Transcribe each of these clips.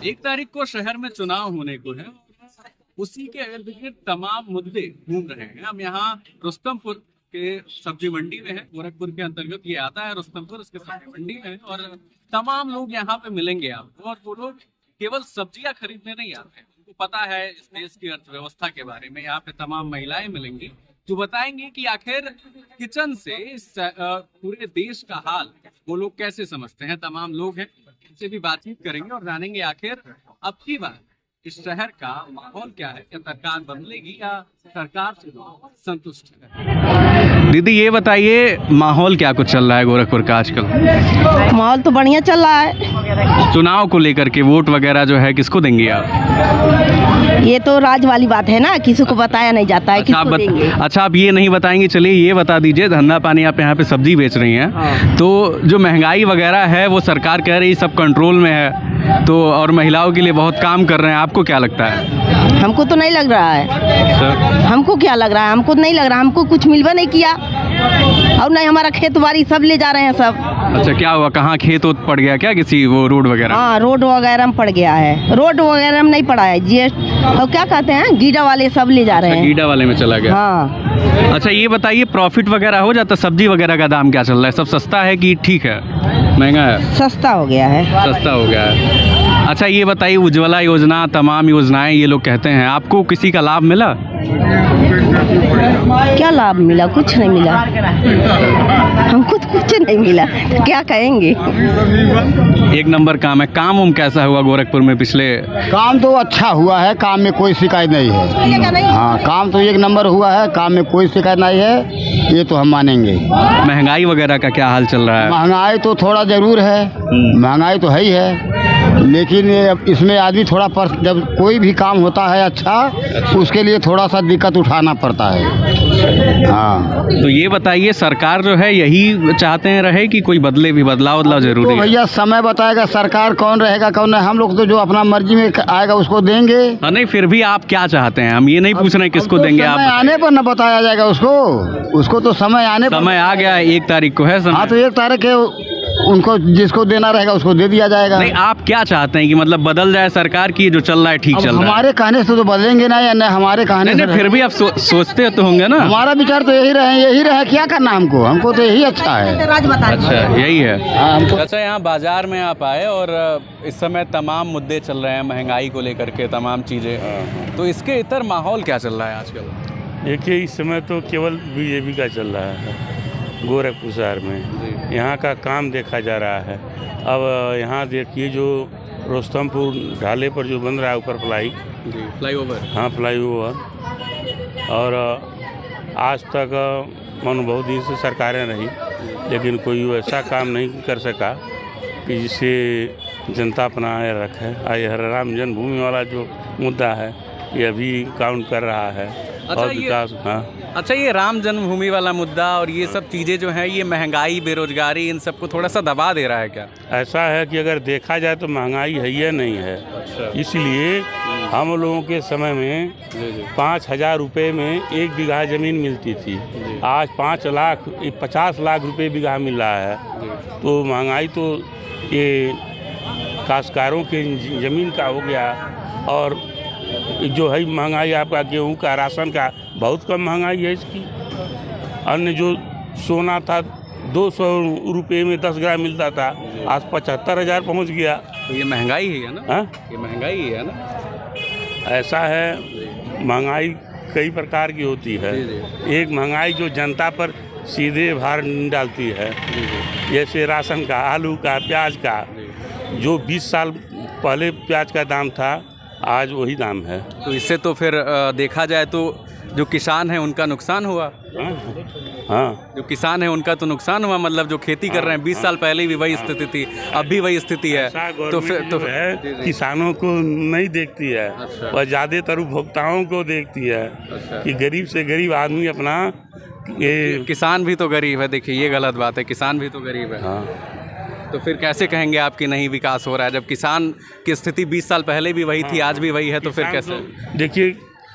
1 तारीख को शहर में चुनाव होने को है। उसी के इर्द गिर्द तमाम मुद्दे घूम रहे हैं। हम यहाँ रुस्तमपुर के सब्जी मंडी में है, गोरखपुर के अंतर्गत ये आता है रुस्तमपुर, उसके सब्जी मंडी में है और तमाम लोग यहाँ पे मिलेंगे आपको। और वो लोग केवल सब्जियां खरीदने नहीं आते हैं, उनको पता है इस देश की अर्थव्यवस्था के बारे में। यहाँ पे तमाम महिलाएं मिलेंगी जो बताएंगे कि आखिर किचन से इस पूरे देश का हाल वो लोग कैसे समझते हैं। तमाम लोग हैं, इनसे भी बातचीत करेंगे और जानेंगे आखिर अब की बार इस शहर का माहौल क्या है, क्या सरकार बदलेगी या सरकार से संतुष्ट है। दीदी ये बताइए, माहौल क्या कुछ चल रहा है गोरखपुर का आजकल? माहौल तो बढ़िया चल रहा है। चुनाव को लेकर के वोट वगैरह जो है किसको देंगे आप? ये तो राज वाली बात है ना, किसी को बताया नहीं जाता है। किसको देंगे? अच्छा, आप ये नहीं बताएंगे। चलिए ये बता दीजिए, धंधा पानी आप यहाँ पे सब्जी बेच रही हैं। हाँ। तो जो महंगाई वगैरह है वो सरकार कह रही सब कंट्रोल में है, तो और महिलाओं के लिए बहुत काम कर रहे हैं, आपको क्या लगता है? हमको तो नहीं लग रहा है। हमको क्या लग रहा है? हमको नहीं लग रहा, हमको कुछ मिलवा नहीं किया और नहीं हमारा खेत बाड़ी सब ले जा रहे हैं सब। अच्छा, क्या हुआ? कहाँ खेत पड़ गया क्या किसी वो रोड वगैरह? हाँ, रोड वगैरह में पड़ गया है। रोड वगैरह में नहीं पड़ा है, और क्या कहते हैं गीडा वाले सब ले जा रहे हैं। गीडा वाले में चला गया। हाँ। अच्छा ये बताइए, प्रॉफिट वगैरह हो जाता? सब्जी वगैरह का दाम क्या चल रहा है? सब सस्ता है कि ठीक है, महंगा है? सस्ता हो गया है। सस्ता हो गया है। अच्छा ये बताइए, उज्ज्वला योजना, तमाम योजनाएं ये लोग कहते हैं, आपको किसी का लाभ मिला? क्या लाभ मिला? कुछ नहीं मिला हमको, तो कुछ नहीं मिला, क्या कहेंगे। 1 नंबर काम है। काम कैसा हुआ गोरखपुर में पिछले? काम तो अच्छा हुआ है, काम में कोई शिकायत नहीं है। हाँ, काम तो 1 नंबर हुआ है, काम में कोई शिकायत नहीं है, ये तो हम मानेंगे। महंगाई वगैरह का क्या हाल चल रहा है? महंगाई तो थोड़ा ज़रूर है, महंगाई तो है ही है, लेकिन इसमें आदमी थोड़ा जब कोई भी काम होता है अच्छा, उसके लिए थोड़ा सा दिक्कत उठाना पड़ता है। हाँ, तो ये बताइए, सरकार जो है यही चाहते हैं रहे कि कोई बदले भी? बदलाव जरूरी तो है? भैया समय बताएगा सरकार कौन रहेगा कौन नहीं। हम लोग तो जो अपना मर्जी में आएगा उसको देंगे। नहीं, फिर भी आप क्या चाहते हैं? हम ये नहीं पूछ रहे हैं किसको देंगे आप। आने पर न बताया जाएगा उसको तो समय आने पर। समय आ गया, 1 तारीख को है समय। हाँ, तो 1 तारीख के उनको जिसको देना रहेगा उसको दे दिया जाएगा। नहीं, आप क्या चाहते हैं कि मतलब बदल जाए सरकार की, जो चल रहा है ठीक चल रहा है? हमारे कहने से तो बदलेंगे ना, या नहीं हमारे कहने से। फिर भी आप सोचते तो होंगे ना। हमारा विचार तो यही रहे क्या करना हमको तो यही अच्छा है। अच्छा, यही है। हाँ, अच्छा, यहाँ बाजार में आप आए और इस समय तमाम मुद्दे चल रहे हैं महंगाई को लेकर के, तमाम चीज़ें, तो इसके इतर माहौल क्या चल रहा है आजकल? देखिए, इस समय तो केवल बीजेपी का चल रहा है गोरखपुर शहर में। यहाँ का काम देखा जा रहा है। अब यहाँ देखिए, जो रुस्तमपुर ढाले पर जो बन रहा है ऊपर फ्लाईओवर। हाँ, फ्लाईओवर, और आज तक मानो बहुत दिन से सरकारें रही, लेकिन कोई ऐसा काम नहीं कर सका कि जिससे जनता अपनाए रखे। आज राम जन्मभूमि वाला जो मुद्दा है ये अभी काउंट कर रहा है। अच्छा, और विकास। हाँ, अच्छा, ये राम जन्मभूमि वाला मुद्दा और ये सब चीज़ें जो हैं, ये महंगाई, बेरोजगारी, इन सबको थोड़ा सा दबा दे रहा है क्या? ऐसा है कि अगर देखा जाए तो महंगाई है या नहीं है। अच्छा। इसलिए हम लोगों के समय में 5,000 रुपये में 1 बीघा ज़मीन मिलती थी। आज 50 लाख रुपए बीघा मिल रहा है। तो महंगाई तो ये काश्तकारों के ज़मीन का हो गया। और जो है महंगाई आपका गेहूं का, राशन का, बहुत कम महंगाई है इसकी। अन्य जो सोना था 200 रुपये में 10 ग्राम मिलता था, आज 75,000 पहुंच गया। तो ये महंगाई ही है ना? हाँ, ये महंगाई ही है ना? ऐसा है, महंगाई कई प्रकार की होती है। एक महंगाई जो जनता पर सीधे भार डालती है, जैसे राशन का, आलू का, प्याज का। जो 20 साल पहले प्याज का दाम था, आज वही दाम है। तो इससे तो फिर देखा जाए तो जो किसान है उनका नुकसान हुआ। हाँ, जो किसान है उनका तो नुकसान हुआ, मतलब जो खेती कर रहे हैं 20 साल पहले भी वही स्थिति थी, अब भी वही स्थिति है। तो फिर है किसानों को नहीं देखती है। अच्छा। और ज़्यादातर उपभोक्ताओं को देखती है। अच्छा। कि गरीब से गरीब आदमी अपना ये। किसान भी तो गरीब है, देखिए ये गलत बात है, किसान भी तो गरीब है। हाँ, तो फिर कैसे कहेंगे आप कि नहीं विकास हो रहा है, जब किसान की स्थिति 20 साल पहले भी वही थी, आज भी वही है, तो फिर कैसे? देखिए,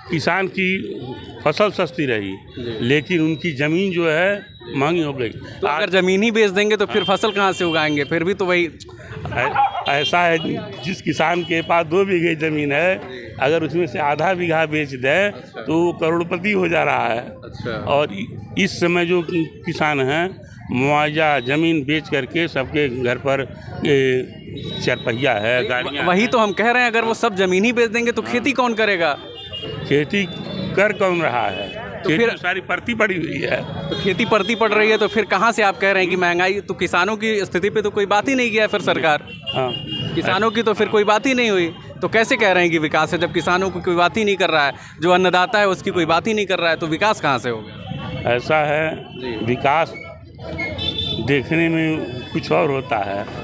किसान की फसल सस्ती रही, लेकिन उनकी ज़मीन जो है महंगी हो गई। तो अगर ज़मीन ही बेच देंगे तो फिर फसल कहाँ से उगाएंगे? फिर भी तो वही ऐसा है, जिस किसान के पास 2 बीघे ज़मीन है, अगर उसमें से आधा बीघा बेच दे तो वो करोड़पति हो जा रहा है। अच्छा। और इस समय जो किसान हैं, मुआवजा ज़मीन बेच करके सबके घर पर चारपहिया है, गाड़ियाँ। वही तो हम कह रहे हैं, अगर वो सब ज़मीन ही बेच देंगे तो खेती कौन करेगा? खेती कर कौन रहा है? तो खेती फिर सारी पड़ती पड़ी हुई है। तो खेती पड़ती पड़ रही है, तो फिर कहाँ से आप कह रहे हैं कि महंगाई? तो किसानों की स्थिति पे तो कोई बात ही नहीं किया है फिर सरकार। हाँ, किसानों की तो फिर कोई बात ही नहीं हुई, तो कैसे कह रहे हैं कि विकास है, जब किसानों को कोई बात ही नहीं कर रहा है? जो अन्नदाता है उसकी कोई बात ही नहीं कर रहा है, तो विकास कहाँ से होगा? ऐसा है, विकास देखने में कुछ और होता है।